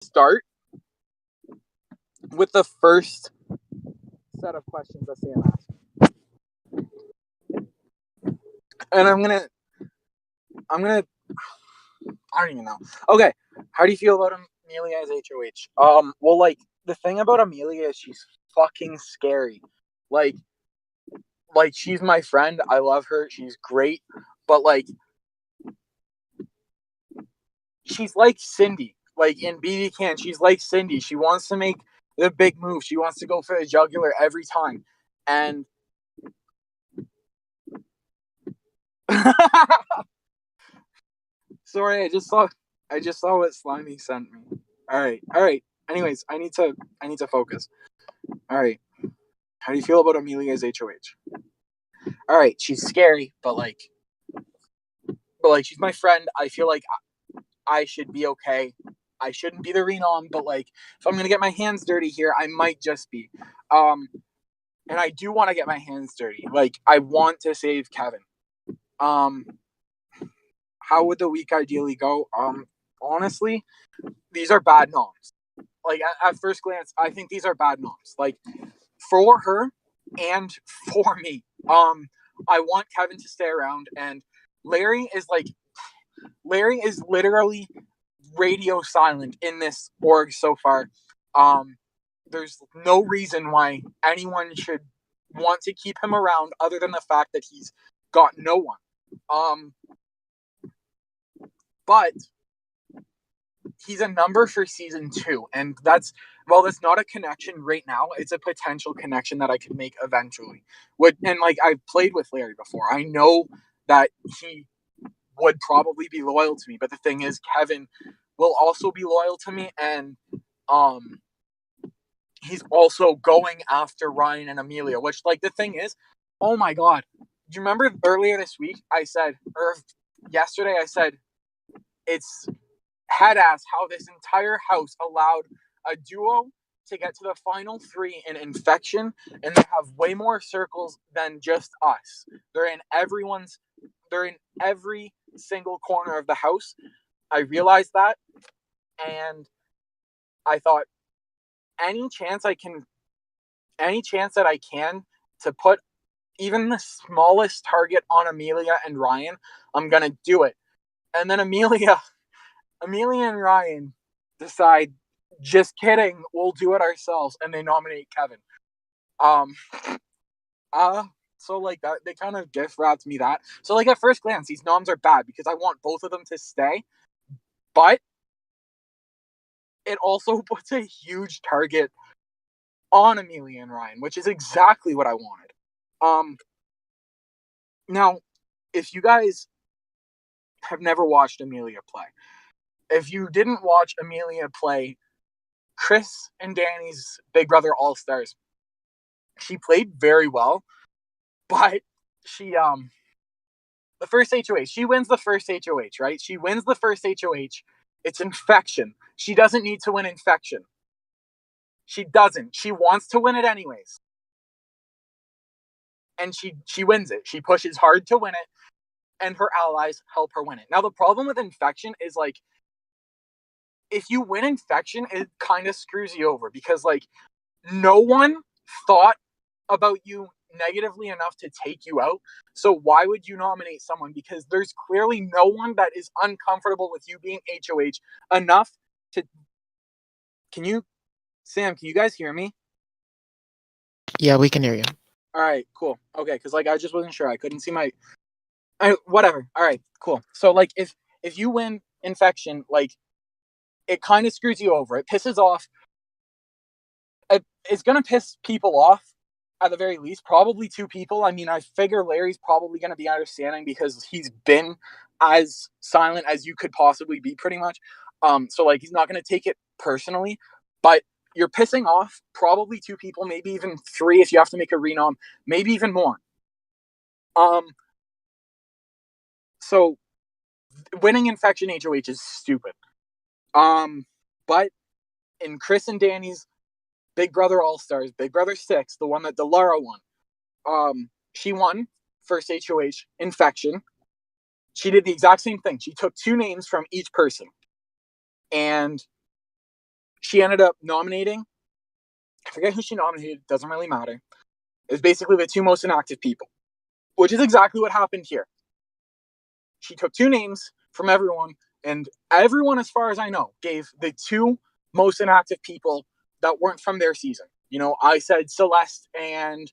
start with the first set of questions that Sam asked. And I'm gonna I don't even know. Okay. How do you feel about Amelia as HOH? Well, like, the thing about Amelia is she's fucking scary. Like she's my friend. I love her. She's great. But like, she's like Cindy. Like in BB Can, she's like Cindy. She wants to make the big move. She wants to go for the jugular every time. And sorry, I just saw what Slimy sent me. All right. Anyways, I need to focus. All right. How do you feel about Amelia's HOH? All right, she's scary, but like she's my friend. I feel like I should be okay. I shouldn't be the renom, but like if I'm gonna get my hands dirty here, I might just be. And I do want to get my hands dirty. Like I want to save Kevin. How would the week ideally go? Honestly, these are bad noms. Like at first glance, I think these are bad noms. Like for her and for me. I want Kevin to stay around, and Larry is literally radio silent in this org so far. There's no reason why anyone should want to keep him around other than the fact that he's got no one. But he's a number for season 2, and that's not a connection right now. It's a potential connection that I could make eventually. And like I've played with Larry before. I know that he would probably be loyal to me, but the thing is, Kevin will also be loyal to me, and he's also going after Ryan and Amelia. Which, like, the thing is, oh my god, do you remember earlier this week yesterday I said it's head ass how this entire house allowed a duo to get to the final 3 in infection, and they have way more circles than just us. They're in every single corner of the house. I realized that, and I thought any chance that I can to put even the smallest target on Amelia and Ryan, I'm gonna do it. And then Amelia and Ryan decide, just kidding, we'll do it ourselves, and they nominate Kevin. So like that, they kind of gift wrapped me that. So like at first glance, these noms are bad because I want both of them to stay, but it also puts a huge target on Amelia and Ryan, which is exactly what I wanted. Now, if you guys have never watched Amelia play, if you didn't watch Amelia play Chris and Danny's Big Brother All-Stars, she played very well, but she the first HOH, she wins the first HOH, right? She wins the first HOH. It's infection. She doesn't need to win infection. She doesn't. She wants to win it anyways. And she wins it. She pushes hard to win it, and her allies help her win it. Now, the problem with infection is, like, if you win infection, it kind of screws you over because, like, no one thought about you negatively enough to take you out. So why would you nominate someone? Because there's clearly no one that is uncomfortable with you being HOH enough to... Sam, can you guys hear me? Yeah, we can hear you. All right, cool. Okay, because like I just wasn't sure. I couldn't see whatever. All right, cool. So like if you win infection, like it kind of screws you over. It pisses off. It's gonna piss people off at the very least. Probably 2 people. I mean, I figure Larry's probably gonna be understanding because he's been as silent as you could possibly be, pretty much. So like he's not gonna take it personally, but you're pissing off probably 2 people, maybe even 3 if you have to make a renom, maybe even more. So winning infection HOH is stupid. But in Chris and Danny's Big Brother All-Stars, Big Brother 6, the one that Delara won, she won first HOH infection. She did the exact same thing. She took 2 names from each person. And she ended up nominating, I forget who she nominated, doesn't really matter. It was basically the two most inactive people, which is exactly what happened here. She took two names from everyone, and everyone, as far as I know, gave the two most inactive people that weren't from their season. I said Celeste and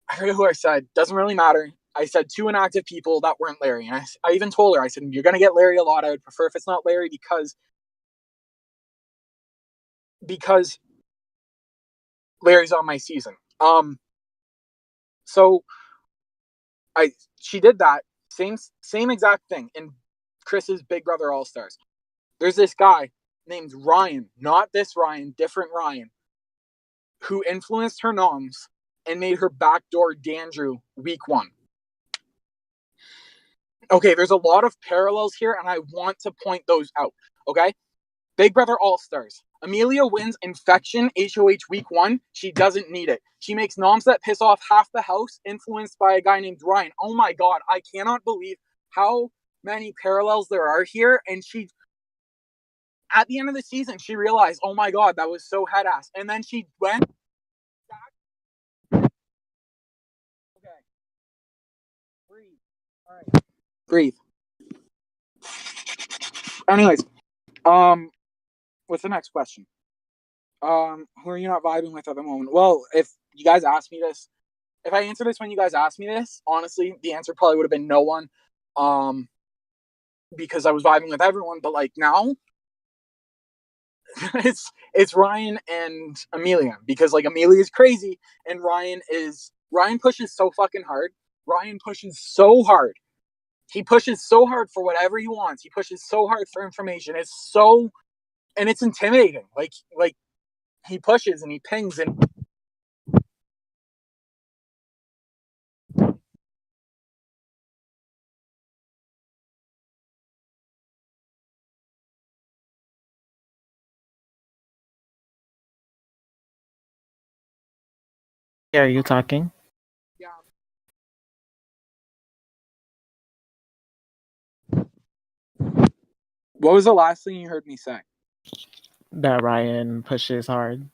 I forget who I said. Doesn't really matter. I said two inactive people that weren't Larry. And I even told her, I said, you're going to get Larry a lot. I would prefer if it's not Larry because Larry's on my season. So she did that same exact thing in Chris's Big Brother All Stars. There's this guy named Ryan, not this Ryan, different Ryan, who influenced her noms and made her backdoor Dandrew week 1. Okay, there's a lot of parallels here, and I want to point those out. Okay, Big Brother All Stars. Amelia wins Infection HOH week 1. She doesn't need it. She makes noms that piss off half the house, influenced by a guy named Ryan. Oh my god, I cannot believe how many parallels there are here. And she, at the end of the season, she realized, oh my god, that was so head ass. And then she went back. Okay. Breathe. All right. Breathe. Anyways, what's the next question? Who are you not vibing with at the moment? Well, if you guys asked me this, if I answered this when you guys asked me this, honestly, the answer probably would have been no one. Because I was vibing with everyone, but like now, it's Ryan and Amelia, because like Amelia is crazy and Ryan pushes so fucking hard. Ryan pushes so hard. He pushes so hard for whatever he wants. He pushes so hard for information. It's intimidating. Like he pushes and he pings and Yeah, are you talking? yeah. What was the last thing you heard me say? That Ryan pushes hard.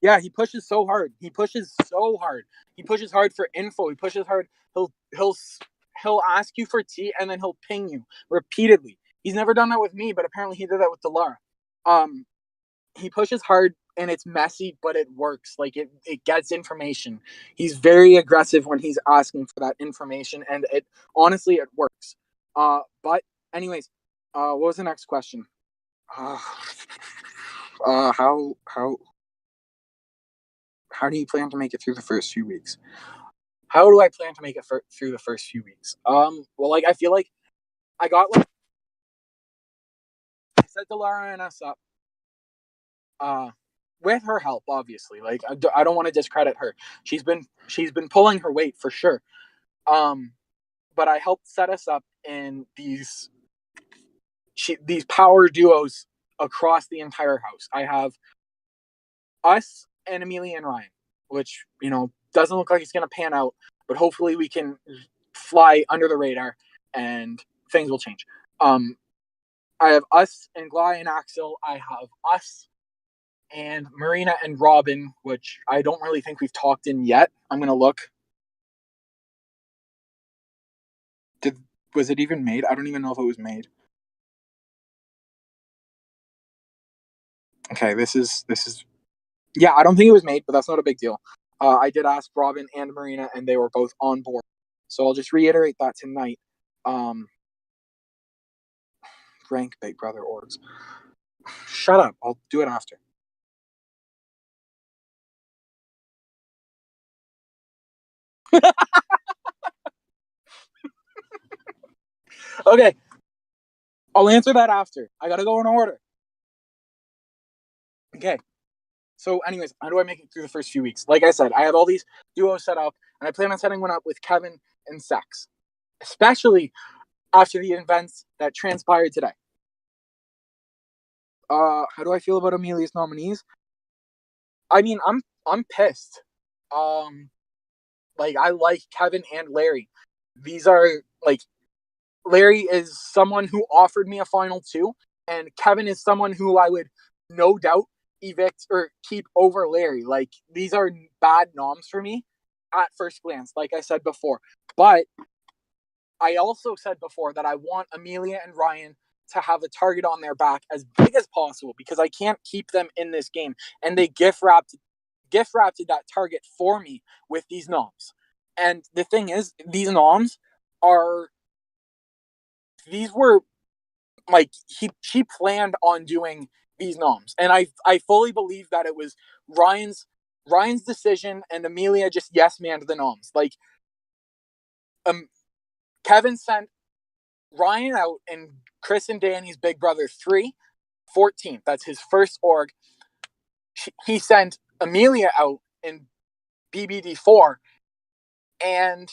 Yeah, he pushes so hard. He pushes so hard. He pushes hard for info. He pushes hard. He'll ask you for tea and then he'll ping you repeatedly. He's never done that with me, but apparently he did that with Delara. He pushes hard and it's messy, but it works. Like it gets information. He's very aggressive when he's asking for that information, and it honestly it works. But anyways, what was the next question? Uh, how do you plan to make it through the first few weeks? How do I plan to make it through the first few weeks? Well, like I feel like I got like I set Delara and us up. With her help, obviously. Like I don't want to discredit her. She's been pulling her weight for sure. But I helped set us up in these power duos across the entire house. I have us and Amelia and Ryan, which doesn't look like it's gonna pan out, but hopefully we can fly under the radar and things will change. I have us and Gly and Axel. I have us and Marina and Robin, which I don't really think we've talked in yet. I'm gonna look. Was it even made? I don't even know if it was made. Okay, this is yeah, I don't think it was made, but that's not a big deal. I did ask Robin and Marina, and they were both on board. So I'll just reiterate that tonight. Rank Big Brother orgs. Shut up. I'll do it after. Okay. I'll answer that after. I gotta go in order. Okay. So, anyways, how do I make it through the first few weeks? Like I said, I have all these duos set up, and I plan on setting one up with Kevin and Sex, especially after the events that transpired today. How do I feel about Amelia's nominees? I mean, I'm pissed. Like I like Kevin and Larry. These are like Larry is someone who offered me a final two, and Kevin is someone who I would no doubt evict or keep over Larry. Like, these are bad noms for me at first glance, like I said before. But I also said before that I want Amelia and Ryan to have a target on their back as big as possible because I can't keep them in this game. And they gift wrapped that target for me with these noms. And the thing is, these noms are these were like she planned on doing these noms. And I fully believe that it was Ryan's decision and Amelia just yes manned the noms. Like Kevin sent Ryan out in Chris and Danny's Big Brother 3, 14th. That's his first org. He sent Amelia out in BBD 4, and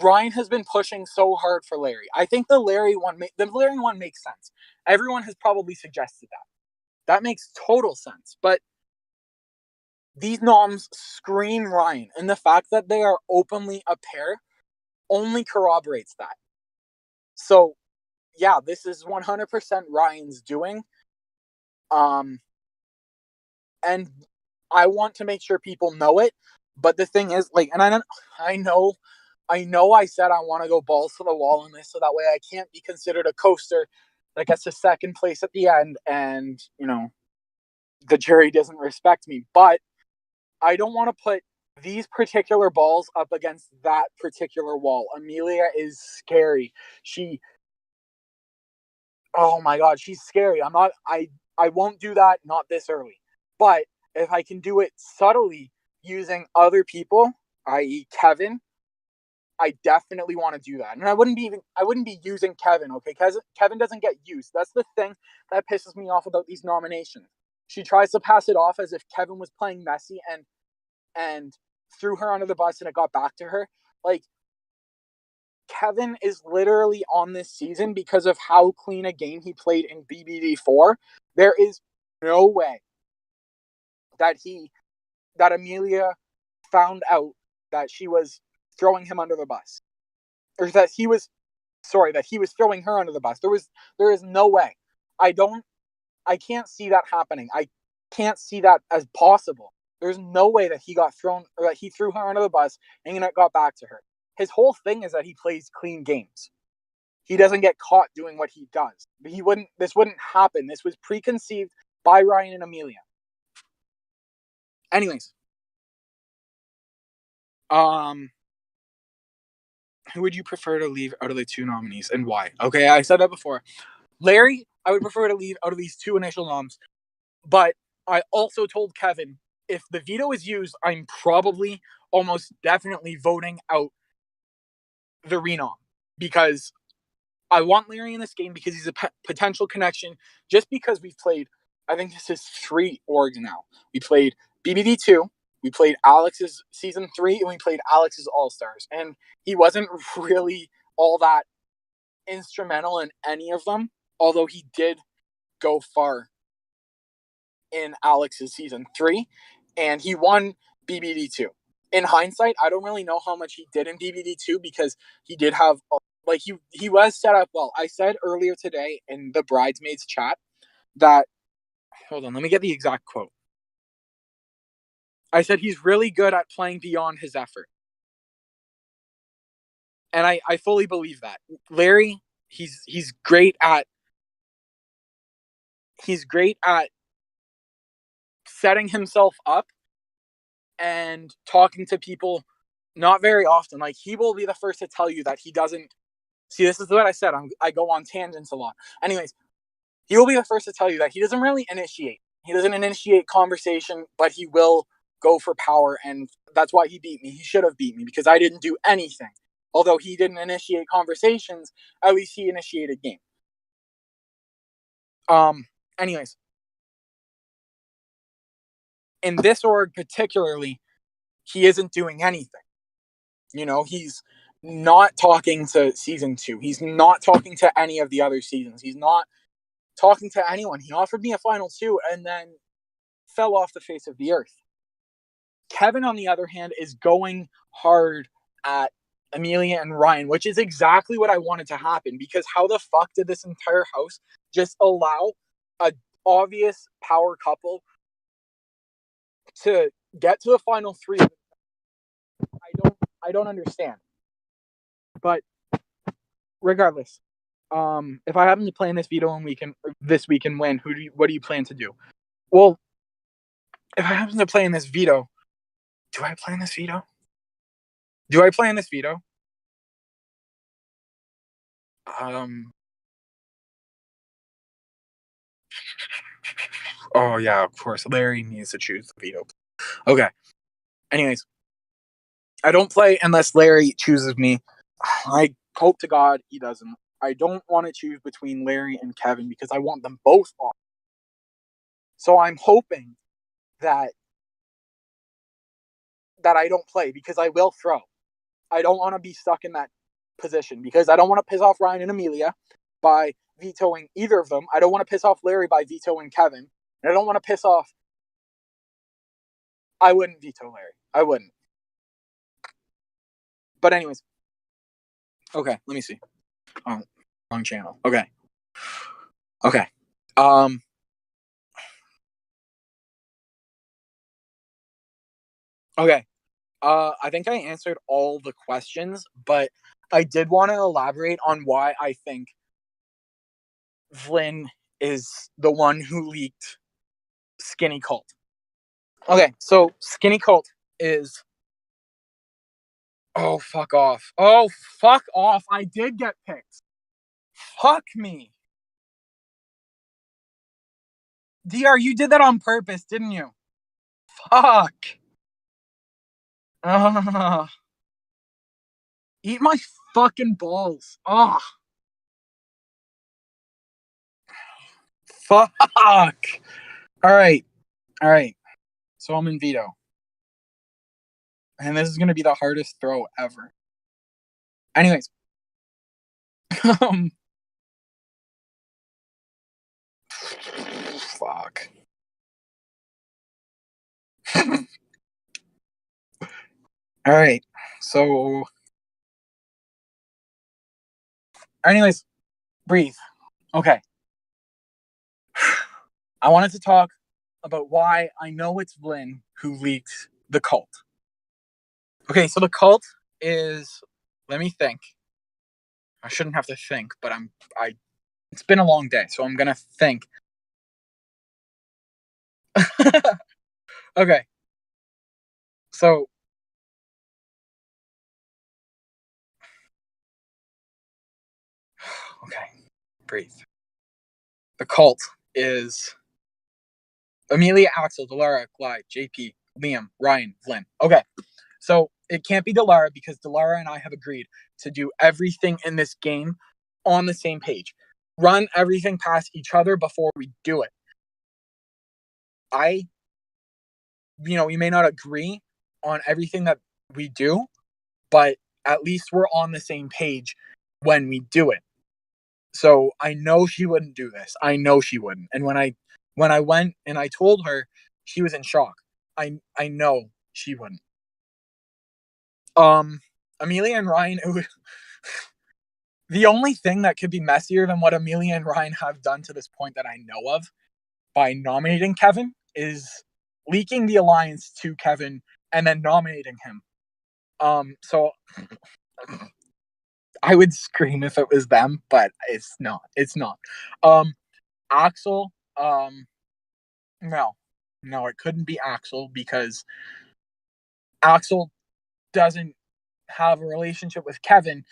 Ryan has been pushing so hard for Larry. I think the Larry one makes sense. Everyone has probably suggested that. That makes total sense. But these noms scream Ryan, and the fact that they are openly a pair only corroborates that. So, yeah, this is 100% Ryan's doing. And I want to make sure people know it. But the thing is, like, and I know I said I want to go balls to the wall in this, so that way I can't be considered a coaster that gets to second place at the end, and the jury doesn't respect me. But I don't want to put these particular balls up against that particular wall. Amelia is scary. Oh my god, she's scary. I won't do that, not this early. But if I can do it subtly using other people, i.e. Kevin, I definitely want to do that. And I wouldn't be using Kevin, okay? Kevin doesn't get used. That's the thing that pisses me off about these nominations. She tries to pass it off as if Kevin was playing messy and threw her under the bus and it got back to her. Like, Kevin is literally on this season because of how clean a game he played in BBD4. There is no way that Amelia found out that she was throwing him under the bus. Or that he was throwing her under the bus. There is no way. I can't see that happening. I can't see that as possible. There's no way that he got thrown or that he threw her under the bus and it got back to her. His whole thing is that he plays clean games. He doesn't get caught doing what he does. This wouldn't happen. This was preconceived by Ryan and Amelia. Anyways. Who would you prefer to leave out of the two nominees and why? Okay, I said that before. Larry, I would prefer to leave out of these two initial noms. But I also told Kevin, if the veto is used, I'm probably almost definitely voting out the renom because I want Larry in this game because he's a potential connection. Just because we've played, I think this is 3 orgs now. We played BBD2, we played Alex's season 3, and we played Alex's All Stars. And he wasn't really all that instrumental in any of them, although he did go far in Alex's season 3, and he won BBD2. In hindsight, I don't really know how much he did in BBD2 because he did have he was set up well. I said earlier today in the bridesmaids chat that hold on, let me get the exact quote. I said he's really good at playing beyond his effort. And I fully believe that. Larry, he's great at setting himself up and talking to people not very often. Like, he will be the first to tell you that he doesn't see. This is what I said. I go on tangents a lot. Anyways, he will be the first to tell you that he doesn't really initiate. He doesn't initiate conversation, but he will go for power, and that's why he beat me. He should have beat me because I didn't do anything. Although he didn't initiate conversations, at least he initiated game. Anyways, in this org particularly, he isn't doing anything. He's not talking to season 2. He's not talking to any of the other seasons. He's not talking to anyone. He offered me a final 2 and then fell off the face of the earth. Kevin, on the other hand, is going hard at Amelia and Ryan, which is exactly what I wanted to happen, because how the fuck did this entire house just allow obvious power couple to get to the final three. I don't understand. But regardless, if I happen to play in this veto and this week and win, what do you plan to do? Well, if I happen to play in this veto, do I play in this veto? Do I play in this veto? Oh yeah, of course. Larry needs to choose the veto. Okay. Anyways, I don't play unless Larry chooses me. I hope to God he doesn't. I don't want to choose between Larry and Kevin because I want them both off. So I'm hoping that I don't play because I will throw. I don't want to be stuck in that position because I don't want to piss off Ryan and Amelia by vetoing either of them. I don't want to piss off Larry by vetoing Kevin. And I don't want to piss off. I wouldn't veto Larry. I wouldn't. But anyways. Okay, let me see. Oh, wrong channel. Okay. Okay. Okay. I think I answered all the questions, but I did want to elaborate on why I think Flynn is the one who leaked Skinny Cult. Okay, so Skinny Cult is. Oh, fuck off. Oh, fuck off. I did get picked. Fuck me. DR, you did that on purpose, didn't you? Fuck. Eat my fucking balls. Oh. Fuck. Alright. Alright. So I'm in veto. And this is going to be the hardest throw ever. Anyways. Fuck. Alright. So. Anyways. Breathe. Okay. I wanted to talk about why I know it's Flynn who leaked the cult. Okay, so the cult is. Let me think. I shouldn't have to think, but it's been a long day, so I'm gonna think. Okay. So okay. Breathe. The cult is Amelia, Axel, Delara, Clyde, JP, Liam, Ryan, Flynn. Okay. So it can't be Delara because Delara and I have agreed to do everything in this game on the same page. Run everything past each other before we do it. We may not agree on everything that we do, but at least we're on the same page when we do it. So I know she wouldn't do this. I know she wouldn't. And when I went and I told her, she was in shock. I know she wouldn't. Amelia and Ryan, the only thing that could be messier than what Amelia and Ryan have done to this point that I know of by nominating Kevin is leaking the alliance to Kevin and then nominating him. So I would scream if it was them, but it's not. It's not. Axel, no, it couldn't be Axel because Axel doesn't have a relationship with Kevin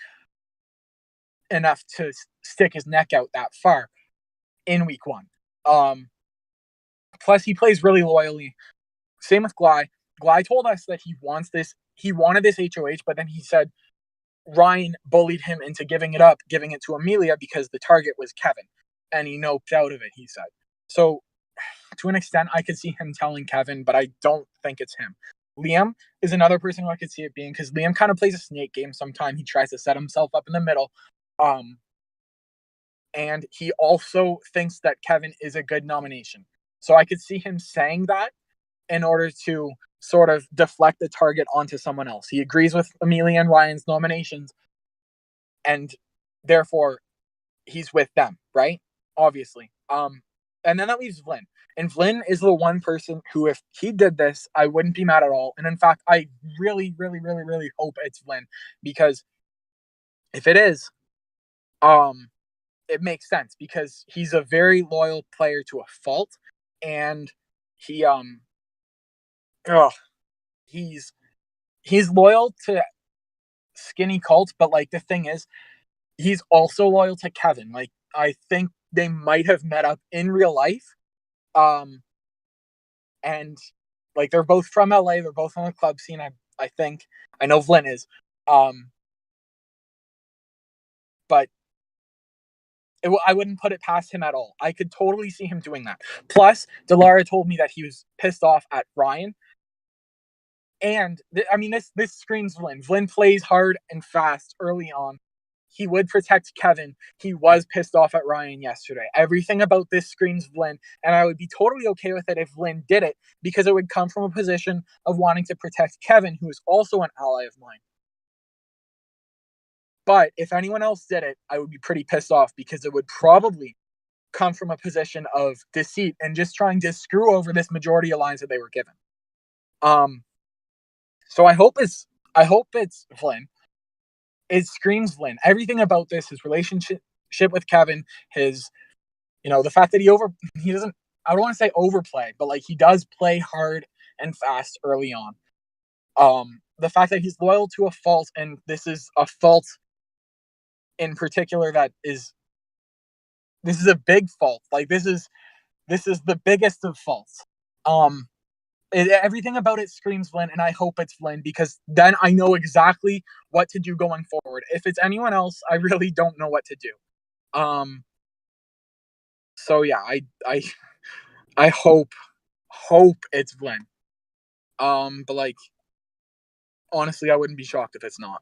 enough to stick his neck out that far in week one. Plus he plays really loyally. Same with Gly. Gly told us that he wanted this HOH, but then he said Ryan bullied him into giving it to Amelia because the target was Kevin. And he noped out of it, he said. So to an extent, I could see him telling Kevin, but I don't think it's him. Liam is another person who I could see it being because Liam kind of plays a snake game sometimes. He tries to set himself up in the middle. And he also thinks that Kevin is a good nomination. So I could see him saying that in order to sort of deflect the target onto someone else. He agrees with Amelia and Ryan's nominations, and therefore he's with them, right? Obviously. And then that leaves Flynn. And Flynn is the one person who, if he did this, I wouldn't be mad at all. And in fact, I really, really, really, really hope it's Flynn, because if it is, it makes sense because he's a very loyal player to a fault, and he oh, he's he's loyal to skinny cult, but like the thing is, he's also loyal to Kevin. Like I think they might have met up in real life. Um and like they're both from LA, they're both on the club scene. I think I know Flynn is. Um but I wouldn't put it past him at all. I could totally see him doing that. Plus, Delara told me that he was pissed off at Ryan. And I mean, this screams Flynn. Flynn plays hard and fast early on. He would protect Kevin. He was pissed off at Ryan yesterday. Everything about this screams Flynn, and I would be totally okay with it if Flynn did it, because it would come from a position of wanting to protect Kevin, who is also an ally of mine. But if anyone else did it, I would be pretty pissed off, because it would probably come from a position of deceit and just trying to screw over this majority alliance that they were given. So I hope it's Flynn. It screams Flynn. Everything about this, his relationship with Kevin, his, the fact that he doesn't, I don't want to say overplay, but like he does play hard and fast early on. The fact that he's loyal to a fault, and this is a fault in particular this is a big fault. Like this is the biggest of faults. Everything about it screams Flynn, and I hope it's Flynn, because then I know exactly what to do going forward. If it's anyone else, I really don't know what to do. So yeah, I hope it's Flynn. But like honestly, I wouldn't be shocked if it's not.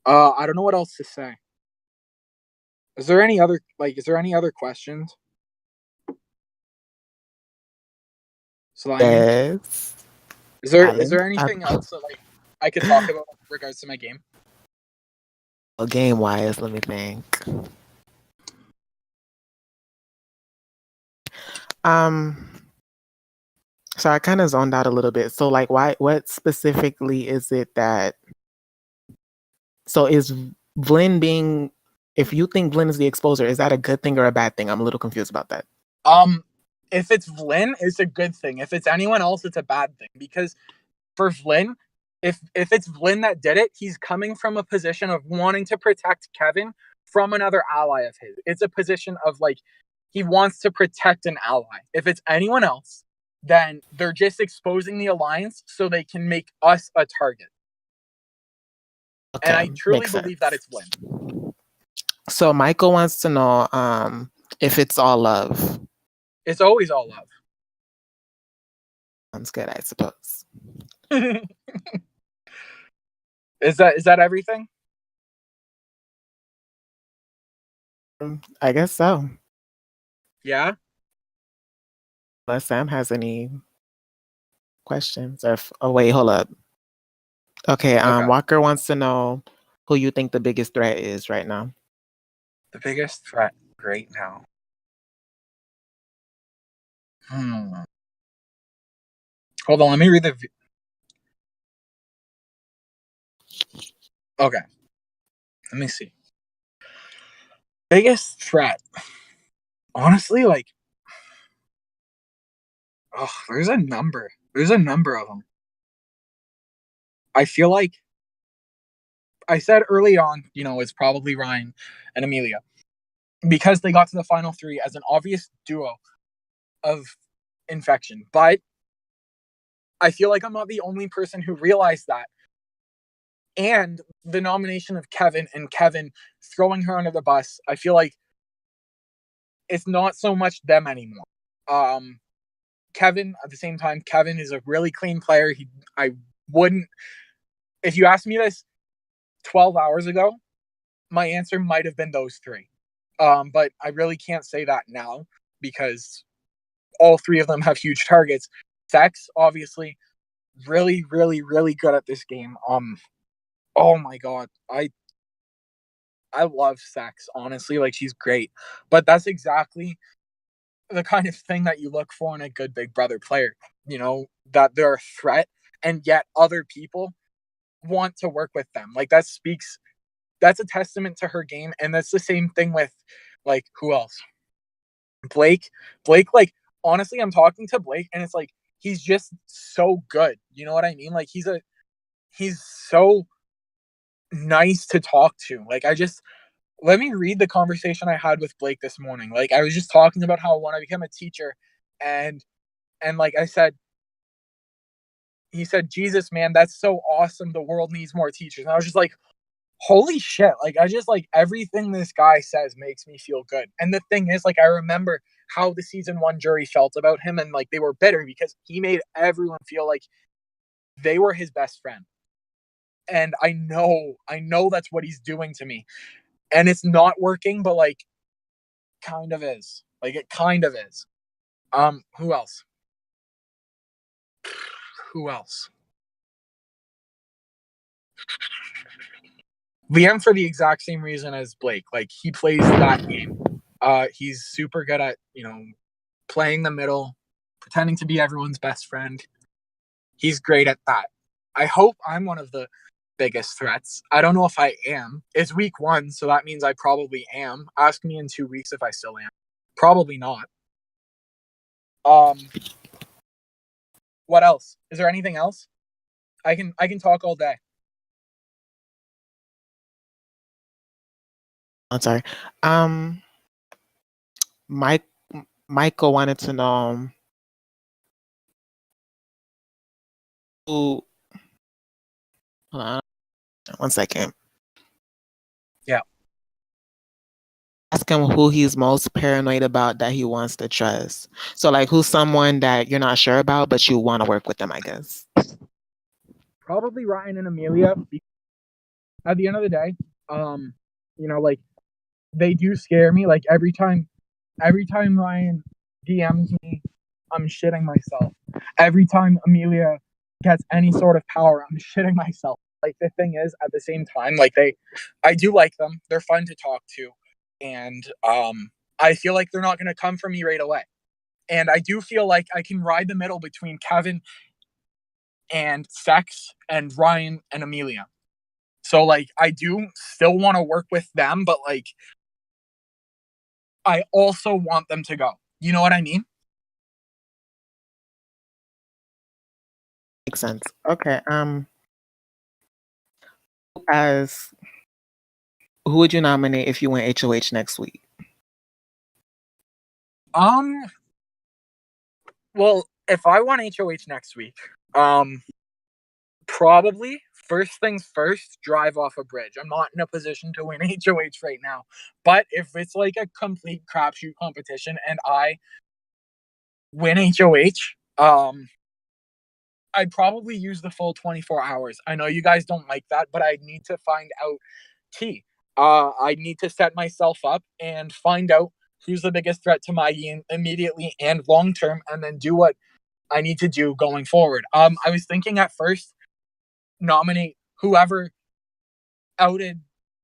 I don't know what else to say. Is there any other questions? Slimy? Yes. Is there anything else that like I could talk about in regards to my game? Well, game wise, let me think. So I kind of zoned out a little bit. So like, what specifically is it that? So is Vlyn being? If you think Vlyn is the exposer, is that a good thing or a bad thing? I'm a little confused about that. If it's Vlyn, it's a good thing. If it's anyone else, it's a bad thing. Because for Vlyn, if it's Vlyn that did it, he's coming from a position of wanting to protect Kevin from another ally of his. It's a position of like he wants to protect an ally. If it's anyone else, then they're just exposing the alliance so they can make us a target. Okay, and I truly believe that it's Vlyn. So Michael wants to know if it's all love. It's always all love. Sounds good, I suppose. Is that everything? I guess so. Yeah. Unless Sam has any questions. Oh wait, hold up. Okay, Walker wants to know who you think the biggest threat is right now. The biggest threat right now. Hold on, let me read the. Okay. Let me see. Biggest threat. Honestly, like, there's a number. There's a number of them. I feel like I said early on, it's probably Ryan and Amelia, because they got to the final three as an obvious duo of infection. But I feel like I'm not the only person who realized that. And the nomination of Kevin and Kevin throwing her under the bus, I feel like it's not so much them anymore. Kevin, at the same time, Kevin is a really clean player. I wouldn't, if you asked me this 12 hours ago, my answer might have been those three. But I really can't say that now, because all three of them have huge targets. Sex, obviously, really, really, really good at this game. Oh my god, I love sex, honestly. Like, she's great. But that's exactly the kind of thing that you look for in a good Big Brother player. You know, that they're a threat, and yet other people want to work with them. Like, that's a testament to her game. And that's the same thing with, like, who else? Blake. Blake, like, honestly, I'm talking to Blake, and it's like, he's just so good. You know what I mean? Like, he's so nice to talk to. Like, let me read the conversation I had with Blake this morning. Like, I was just talking about how when I became a teacher, and like I said, he said, "Jesus, man, that's so awesome. The world needs more teachers." And I was just like, holy shit. Like, I just, like, everything this guy says makes me feel good. And the thing is, like, I remember how the season 1 jury felt about him, and like they were bitter because he made everyone feel like they were his best friend. And I know that's what he's doing to me. And it's not working, but like, kind of is. Like, it kind of is. Who else? Who else? Liam, for the exact same reason as Blake. Like, he plays that game. He's super good at, playing the middle, pretending to be everyone's best friend. He's great at that. I hope I'm one of the biggest threats. I don't know if I am. It's week 1, so that means I probably am. Ask me in 2 weeks if I still am. Probably not. What else? Is there anything else? I can talk all day. I'm sorry. Mike Michael wanted to know who. Hold on, 1 second. Yeah. Ask him who he's most paranoid about that he wants to trust. So, like, who's someone that you're not sure about, but you want to work with them, I guess. Probably Ryan and Amelia. At the end of the day, like, they do scare me. Like, every time Ryan DMs me, I'm shitting myself. Every time Amelia gets any sort of power, I'm shitting myself. Like, the thing is, at the same time, like, I do like them. They're fun to talk to, and I feel like they're not going to come for me right away. And I do feel like I can ride the middle between Kevin and Sex and Ryan and Amelia. So, like, I do still want to work with them, but like, I also want them to go. You know what I mean? Makes sense. Okay. As who would you nominate if you went HOH next week? Well, if I want HOH next week, probably first things first, drive off a bridge. I'm not in a position to win HOH right now, but if it's like a complete crapshoot competition and I win HOH, I'd probably use the full 24 hours. I know you guys don't like that, but I need to find out T. I need to set myself up and find out who's the biggest threat to my game immediately and long term, and then do what I need to do going forward. I was thinking at first nominate whoever outed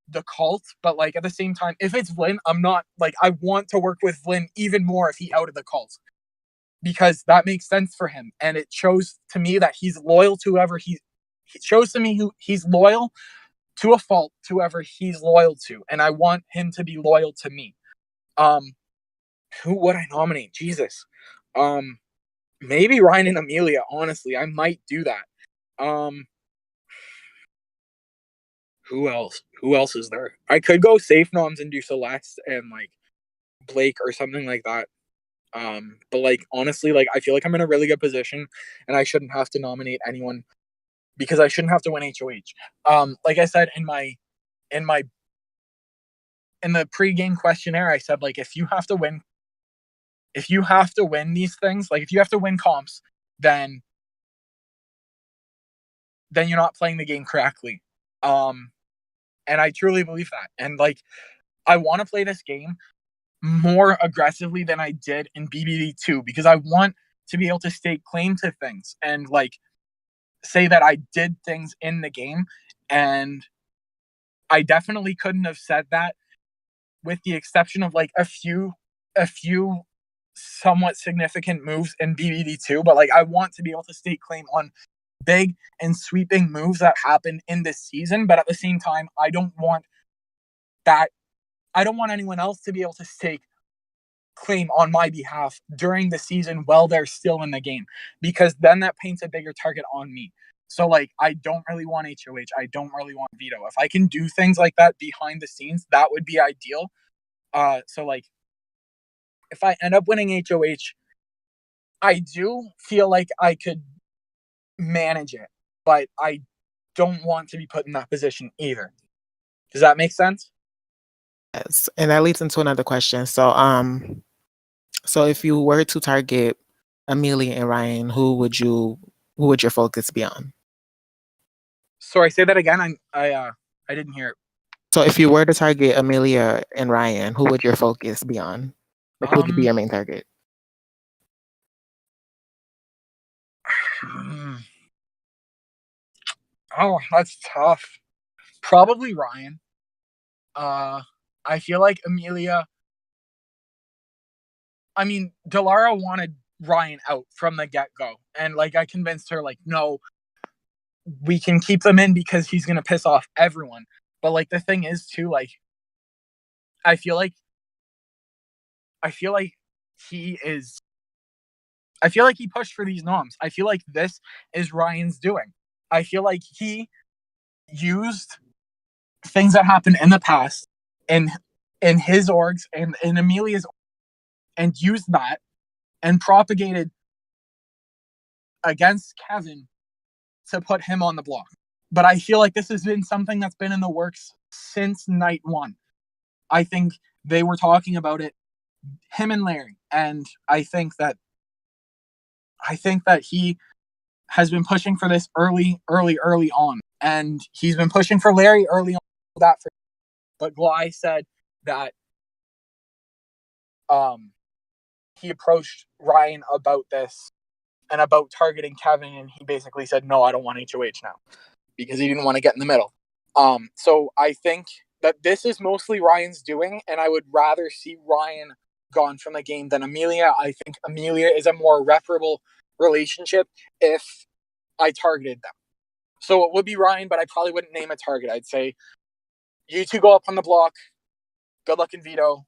the cult, but like, at the same time, if it's Vlyn, I'm not like, I want to work with Vlyn even more if he outed the cult, because that makes sense for him, and it shows to me that he's loyal to whoever it shows to me who he's loyal to a fault to whoever he's loyal to, and I want him to be loyal to me. Who would I nominate? Jesus. Maybe Ryan and Amelia, honestly. I might do that. Who else? Who else is there? I could go safe Noms and do Celeste and like Blake or something like that. But like, honestly, like, I feel like I'm in a really good position and I shouldn't have to nominate anyone because I shouldn't have to win HOH. Like I said in my in the pregame questionnaire, I said, like, if you have to win these things, like if you have to win comps, then you're not playing the game correctly. And I truly believe that. And like, I want to play this game more aggressively than I did in BBD2 because I want to be able to stake claim to things and like say that I did things in the game, and I definitely couldn't have said that, with the exception of like a few somewhat significant moves in BBD2, but like I want to be able to stake claim on big and sweeping moves that happen in this season, but at the same time, I don't want anyone else to be able to stake claim on my behalf during the season while they're still in the game, because then that paints a bigger target on me. So like I don't really want HOH. I don't really want veto. If I can do things like that behind the scenes, that would be ideal. So like if I end up winning HOH, I do feel like I could manage it, but I don't want to be put in that position either. Does that make sense? Yes. And that leads into another question. So if you were to target Amelia and Ryan, who would your focus be on? Sorry, say that again. I didn't hear it. So if you were to target Amelia and Ryan, who would your focus be on? Like, who would be your main target? Oh, that's tough. Probably Ryan. I feel like Amelia. I mean, Delara wanted Ryan out from the get go, and like I convinced her, like, no, we can keep them in because he's gonna piss off everyone. But like the thing is too, like I feel like I feel like he is. I feel like he pushed for these noms. I feel like this is Ryan's doing. I feel like he used things that happened in the past in his orgs and in Amelia's, and used that and propagated against Kevin to put him on the block. But I feel like this has been something that's been in the works since night one. I think they were talking about it, him and Larry, and I think that he has been pushing for this early on, and he's been pushing for Larry early on. But Gly said that he approached Ryan about this and about targeting Kevin, and he basically said, "No, I don't want HOH now," because he didn't want to get in the middle. So I think that this is mostly Ryan's doing, and I would rather see Ryan gone from the game than Amelia. I think Amelia is a more reparable relationship if I targeted them. So it would be Ryan, but I probably wouldn't name a target. I'd say, you two go up on the block, good luck in veto,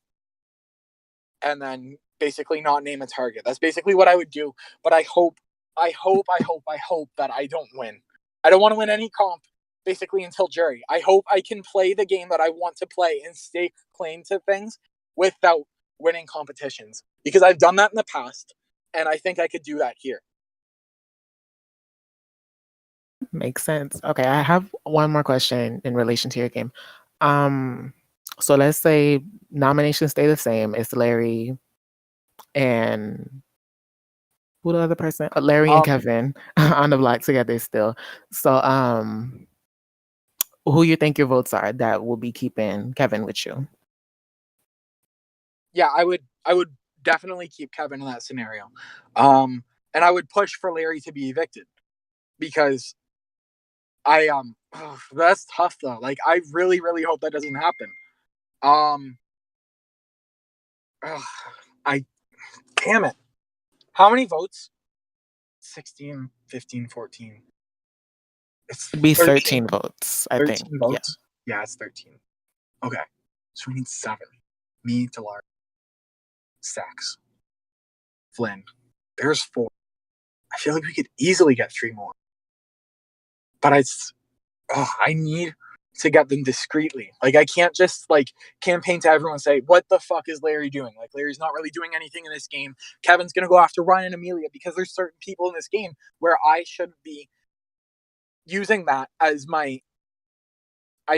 and then basically not name a target. That's basically what I would do. But I hope that I don't win. I don't want to win any comp basically until jury. I hope I can play the game that I want to play and stake claim to things without winning competitions, because I've done that in the past, and I think I could do that here. Makes sense. Okay, I have one more question in relation to your game. So let's say nominations stay the same. It's Larry and who the other person? Larry and Kevin on the block together still. So who you think your votes are that will be keeping Kevin with you? Yeah, I would definitely keep Kevin in that scenario. And I would push for Larry to be evicted, because that's tough though. Like I really hope that doesn't happen. Um I damn it. How many votes? 16, 15, 14. It's It'd be 13. 13 votes, I 13 think. votes? Yeah, it's 13. Okay. So we need 7. Me, Delar, Stacks, Flynn. There's 4. I feel like we could easily get 3 more. But I need to get them discreetly. Like I can't just like campaign to everyone and say, what the fuck is Larry doing? Like Larry's not really doing anything in this game. Kevin's gonna go after Ryan and Amelia, because there's certain people in this game where I shouldn't be using that as I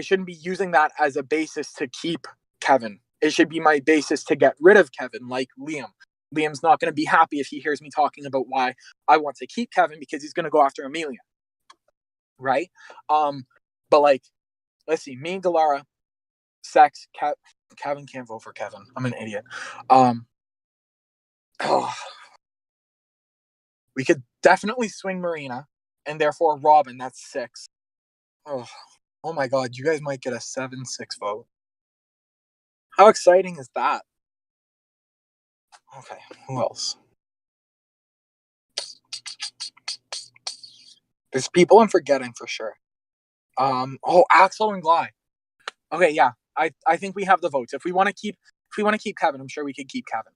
shouldn't be using that as a basis to keep Kevin. It should be my basis to get rid of Kevin, like Liam. Liam's not going to be happy if he hears me talking about why I want to keep Kevin, because he's going to go after Amelia. Right? But like, let's see, me and Delara, Sex, Kevin can't vote for Kevin. I'm an idiot. We could definitely swing Marina, and therefore Robin. That's 6. Oh, Oh my god, you guys might get a 7-6 vote. How exciting is that? Okay, who else? There's people I'm forgetting for sure. Axel and Gly. Okay, yeah. I think we have the votes. If we want to keep Kevin, I'm sure we can keep Kevin.